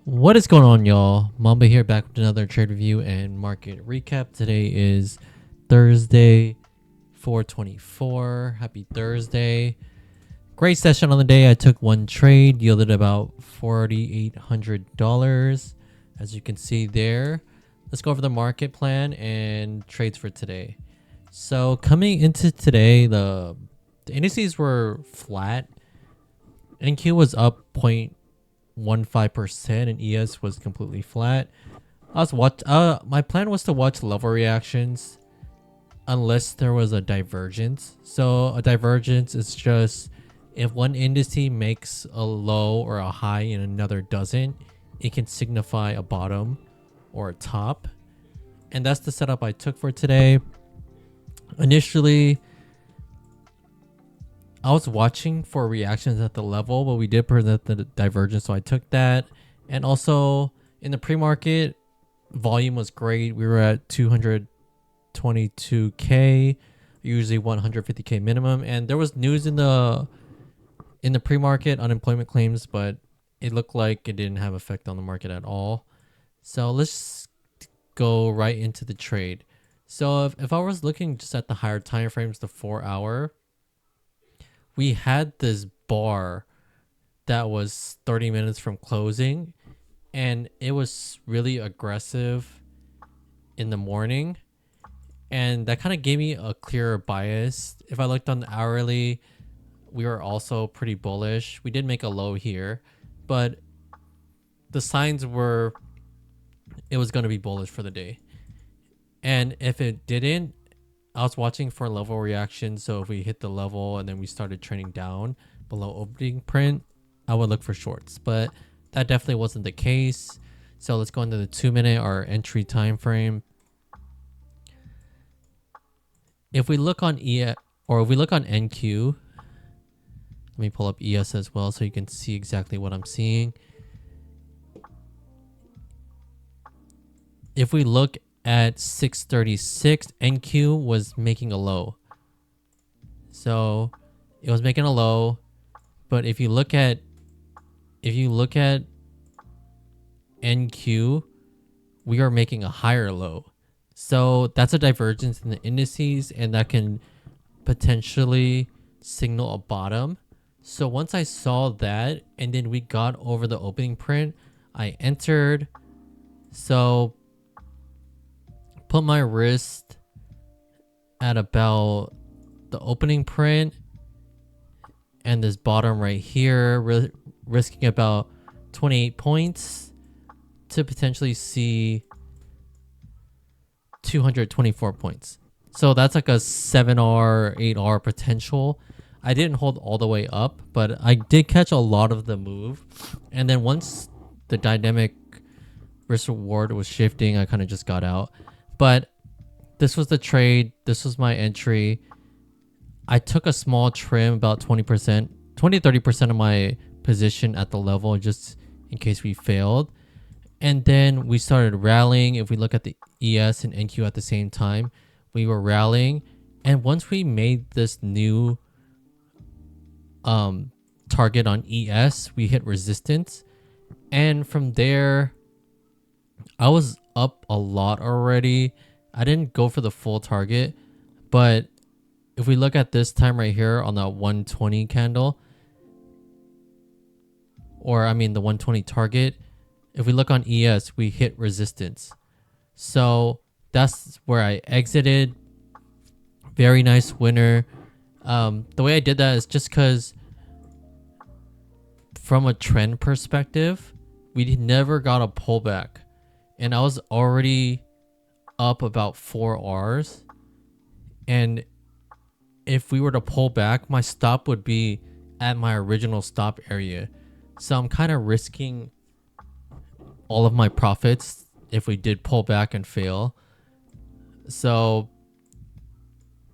What is going on, y'all? Mamba here, back with another trade review and market recap. Today is Thursday, 4/24. Happy Thursday. Great session on the day. I took one trade, yielded about $4,800, as you can see there. Let's go over the market plan and trades for today. So coming into today, the indices were flat. NQ was up 0.15% and ES was completely flat. My plan was to watch level reactions unless there was a divergence. So a divergence is just if one indice makes a low or a high and another doesn't, it can signify a bottom or a top. And that's the setup I took for today. Initially, I was watching for reactions at the level, but we did present the divergence, so I took that. And also in the pre-market, volume was great. We were at 222k, usually 150k minimum, and there was news in the pre-market unemployment claims, but it looked like it didn't have effect on the market at all. So let's go right into the trade. So if I was looking just at the higher time frames, the 4-hour, we had this bar that was 30 minutes from closing, and it was really aggressive in the morning, and that kind of gave me a clearer bias. If I looked on the hourly, we were also pretty bullish. We did make a low here, but the signs were it was going to be bullish for the day. And if it didn't, I was watching for level reaction. So if we hit the level and then we started trending down below opening print, I would look for shorts, but that definitely wasn't the case. So let's go into the 2-minute, our entry time frame. If we look on if we look on NQ, let me pull up ES as well so you can see exactly what I'm seeing. If we look at 636, NQ was making a low. So it was making a low, but if you look at NQ, we are making a higher low. So that's a divergence in the indices, and that can potentially signal a bottom. So once I saw that, and then we got over the opening print, I entered. So put my risk at about the opening print and this bottom right here, risking about 28 points to potentially see 224 points. So that's like a 7R, 8R potential. I didn't hold all the way up, but I did catch a lot of the move. And then once the dynamic risk reward was shifting, I kind of just got out. But this was the trade. This was my entry. I took a small trim, about 20-30% of my position at the level, just in case we failed. And then we started rallying. If we look at the ES and NQ at the same time, we were rallying. And once we made this new target on ES, we hit resistance. And from there, I was up a lot already. I didn't go for the full target, but if we look at this time right here on that 120 candle, or I mean the 120 target, if we look on ES, we hit resistance. So that's where I exited. Very nice winner. The way I did that is just because from a trend perspective, we never got a pullback. And I was already up about 4 Rs. And if we were to pull back, my stop would be at my original stop area. So I'm kind of risking all of my profits if we did pull back and fail. So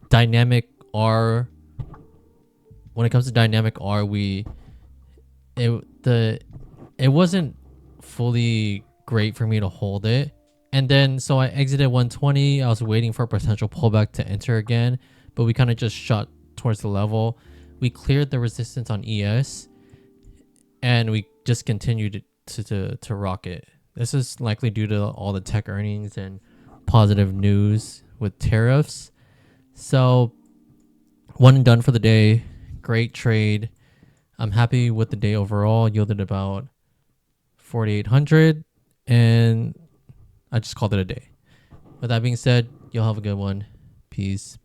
dynamic R, when it comes to dynamic R, it wasn't fully great for me to hold it. And then so I exited 120. I was waiting for a potential pullback to enter again, but we kind of just shot towards the level. We cleared the resistance on ES, and we just continued to rocket. This is likely due to all the tech earnings and positive news with tariffs. So one and done for the day. Great trade. I'm happy with the day overall. Yielded about 4,800, and I just called it a day. With that being said, you'll have a good one. Peace.